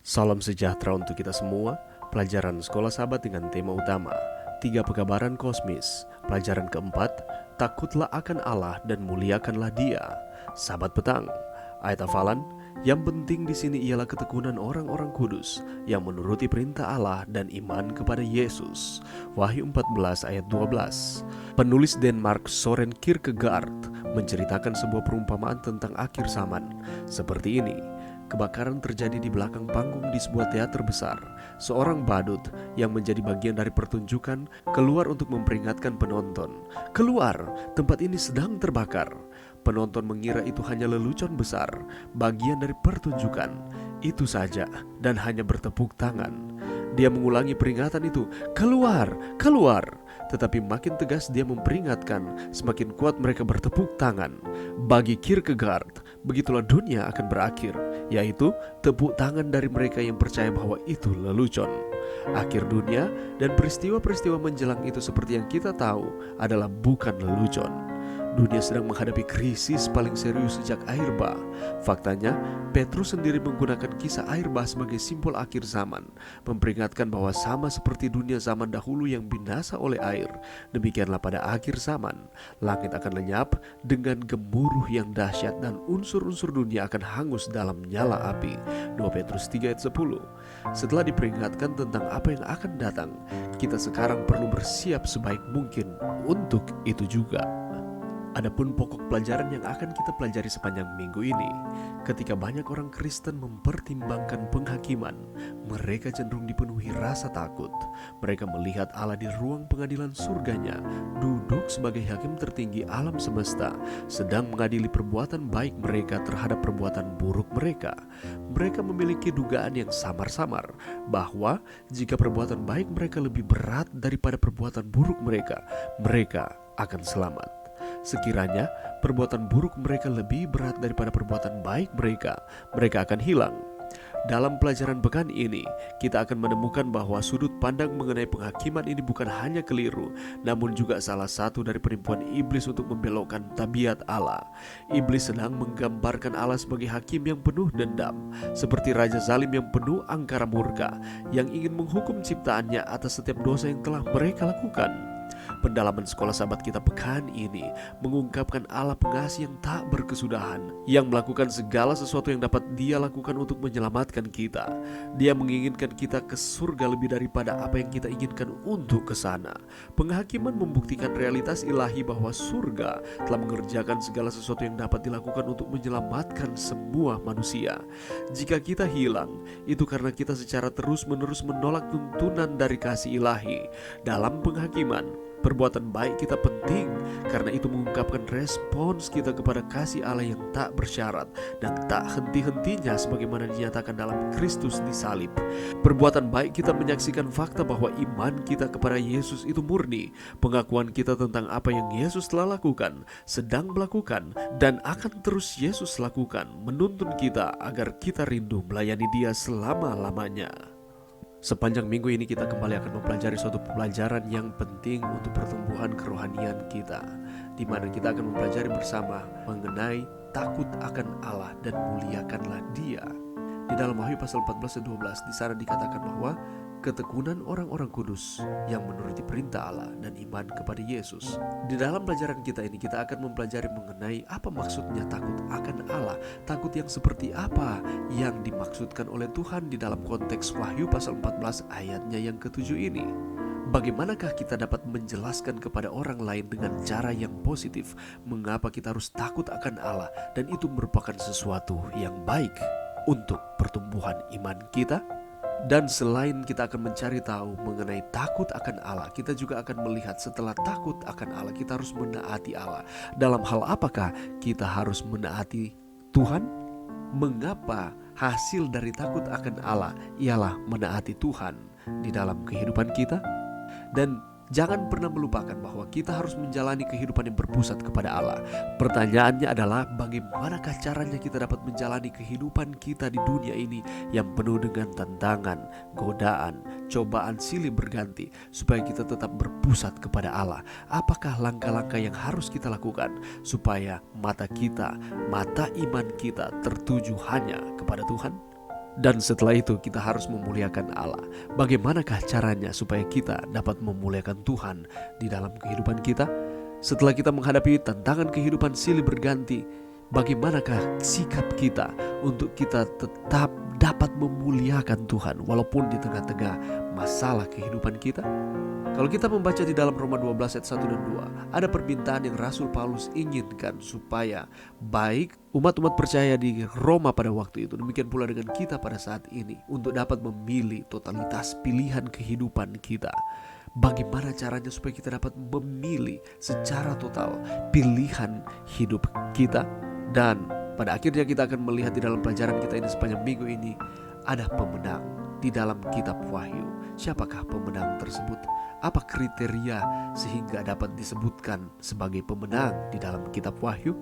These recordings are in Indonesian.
Salam sejahtera untuk kita semua. Pelajaran Sekolah Sahabat dengan tema utama 3 Pekabaran Kosmis. Pelajaran keempat, takutlah akan Allah dan muliakanlah Dia. Sahabat petang, ayat hafalan yang penting di sini ialah ketekunan orang-orang kudus yang menuruti perintah Allah dan iman kepada Yesus. Wahyu 14 ayat 12. Penulis Denmark Soren Kierkegaard menceritakan sebuah perumpamaan tentang akhir zaman. Seperti ini. Kebakaran terjadi di belakang panggung di sebuah teater besar. Seorang badut yang menjadi bagian dari pertunjukan keluar untuk memperingatkan penonton. Keluar, tempat ini sedang terbakar. Penonton mengira itu hanya lelucon besar, bagian dari pertunjukan. Itu saja, dan hanya bertepuk tangan. Dia mengulangi peringatan itu, keluar, keluar. Tetapi makin tegas dia memperingatkan, semakin kuat mereka bertepuk tangan. Bagi Kierkegaard, begitulah dunia akan berakhir, yaitu tepuk tangan dari mereka yang percaya bahwa itu lelucon. Akhir dunia dan peristiwa-peristiwa menjelang itu seperti yang kita tahu adalah bukan lelucon. Dunia sedang menghadapi krisis paling serius sejak air bah. Faktanya, Petrus sendiri menggunakan kisah air bah sebagai simbol akhir zaman, memperingatkan bahwa sama seperti dunia zaman dahulu yang binasa oleh air, demikianlah pada akhir zaman, langit akan lenyap dengan gemuruh yang dahsyat dan unsur-unsur dunia akan hangus dalam nyala api. 2 Petrus 3 ayat 10. Setelah diperingatkan tentang apa yang akan datang, kita sekarang perlu bersiap sebaik mungkin untuk itu juga. Adapun pokok pelajaran yang akan kita pelajari sepanjang minggu ini, ketika banyak orang Kristen mempertimbangkan penghakiman, mereka cenderung dipenuhi rasa takut. Mereka melihat Allah di ruang pengadilan surganya, duduk sebagai hakim tertinggi alam semesta, sedang mengadili perbuatan baik mereka terhadap perbuatan buruk mereka. Mereka memiliki dugaan yang samar-samar bahwa jika perbuatan baik mereka lebih berat daripada perbuatan buruk mereka akan selamat. Sekiranya perbuatan buruk mereka lebih berat daripada perbuatan baik mereka akan hilang. Dalam pelajaran pekan ini, kita akan menemukan bahwa sudut pandang mengenai penghakiman ini bukan hanya keliru, namun juga salah satu dari penipuan iblis untuk membelokkan tabiat Allah. Iblis sedang menggambarkan Allah sebagai hakim yang penuh dendam, seperti raja zalim yang penuh angkara murka, yang ingin menghukum ciptaannya atas setiap dosa yang telah mereka lakukan. Pendalaman Sekolah Sahabat kita pekan ini mengungkapkan Allah pengasih yang tak berkesudahan, yang melakukan segala sesuatu yang dapat Dia lakukan untuk menyelamatkan kita. Dia menginginkan kita ke surga lebih daripada apa yang kita inginkan untuk ke sana. Penghakiman membuktikan realitas ilahi bahwa surga telah mengerjakan segala sesuatu yang dapat dilakukan untuk menyelamatkan semua manusia. Jika kita hilang, itu karena kita secara terus-menerus menolak tuntunan dari kasih ilahi. Dalam penghakiman, perbuatan baik kita penting karena itu mengungkapkan respons kita kepada kasih Allah yang tak bersyarat dan tak henti-hentinya sebagaimana dinyatakan dalam Kristus di salib. Perbuatan baik kita menyaksikan fakta bahwa iman kita kepada Yesus itu murni. Pengakuan kita tentang apa yang Yesus telah lakukan, sedang melakukan, dan akan terus Yesus lakukan menuntun kita agar kita rindu melayani Dia selama-lamanya. Sepanjang minggu ini kita kembali akan mempelajari suatu pelajaran yang penting untuk pertumbuhan kerohanian kita, di mana kita akan mempelajari bersama mengenai takut akan Allah dan muliakanlah Dia. Di dalam Wahyu pasal 14 dan 12 di sana dikatakan bahwa ketekunan orang-orang kudus yang menuruti perintah Allah dan iman kepada Yesus. Di dalam pelajaran kita ini kita akan mempelajari mengenai apa maksudnya takut akan Allah. Takut yang seperti apa yang dimaksudkan oleh Tuhan di dalam konteks Wahyu pasal 14 ayatnya yang ke-7 ini. Bagaimanakah kita dapat menjelaskan kepada orang lain dengan cara yang positif mengapa kita harus takut akan Allah dan itu merupakan sesuatu yang baik untuk pertumbuhan iman kita? Dan selain kita akan mencari tahu mengenai takut akan Allah, kita juga akan melihat setelah takut akan Allah, kita harus menaati Allah. Dalam hal apakah kita harus menaati Tuhan? Mengapa hasil dari takut akan Allah ialah menaati Tuhan di dalam kehidupan kita? Dan jangan pernah melupakan bahwa kita harus menjalani kehidupan yang berpusat kepada Allah. Pertanyaannya adalah bagaimanakah caranya kita dapat menjalani kehidupan kita di dunia ini yang penuh dengan tantangan, godaan, cobaan silih berganti supaya kita tetap berpusat kepada Allah. Apakah langkah-langkah yang harus kita lakukan supaya mata iman kita tertuju hanya kepada Tuhan? Dan setelah itu kita harus memuliakan Allah. Bagaimanakah caranya supaya kita dapat memuliakan Tuhan di dalam kehidupan kita? Setelah kita menghadapi tantangan kehidupan silih berganti, bagaimanakah sikap kita untuk kita tetap dapat memuliakan Tuhan walaupun di tengah-tengah masalah kehidupan kita? Kalau kita membaca di dalam Roma 12 ayat 1 dan 2, ada permintaan yang Rasul Paulus inginkan supaya baik umat-umat percaya di Roma pada waktu itu, demikian pula dengan kita pada saat ini, untuk dapat memilih totalitas pilihan kehidupan kita. Bagaimana caranya supaya kita dapat memilih secara total pilihan hidup kita? Dan pada akhirnya kita akan melihat di dalam pelajaran kita ini sepanjang minggu ini, ada pemenang di dalam kitab Wahyu. Siapakah pemenang tersebut? Apa kriteria sehingga dapat disebutkan sebagai pemenang di dalam kitab Wahyu?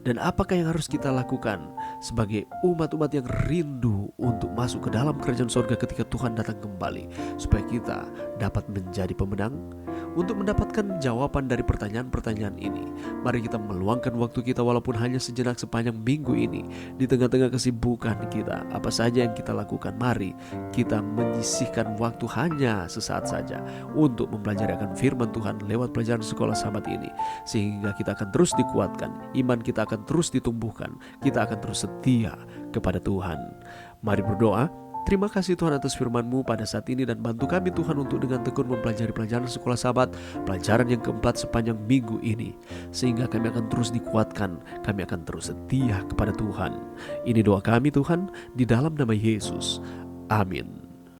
Dan apakah yang harus kita lakukan sebagai umat-umat yang rindu untuk masuk ke dalam kerajaan surga ketika Tuhan datang kembali, supaya kita dapat menjadi pemenang? Untuk mendapatkan jawaban dari pertanyaan-pertanyaan ini, mari kita meluangkan waktu kita walaupun hanya sejenak sepanjang minggu ini. Di tengah-tengah kesibukan kita, apa saja yang kita lakukan, mari kita menyisihkan waktu hanya sesaat saja untuk mempelajari akan firman Tuhan lewat pelajaran sekolah sahabat ini, sehingga kita akan terus dikuatkan, iman kita akan terus ditumbuhkan, kita akan terus setia kepada Tuhan. Mari berdoa. Terima kasih Tuhan atas firman-Mu pada saat ini, dan bantu kami Tuhan untuk dengan tekun mempelajari pelajaran sekolah sahabat, pelajaran yang keempat sepanjang minggu ini, sehingga kami akan terus dikuatkan, kami akan terus setia kepada Tuhan. Ini doa kami Tuhan, di dalam nama Yesus. Amin.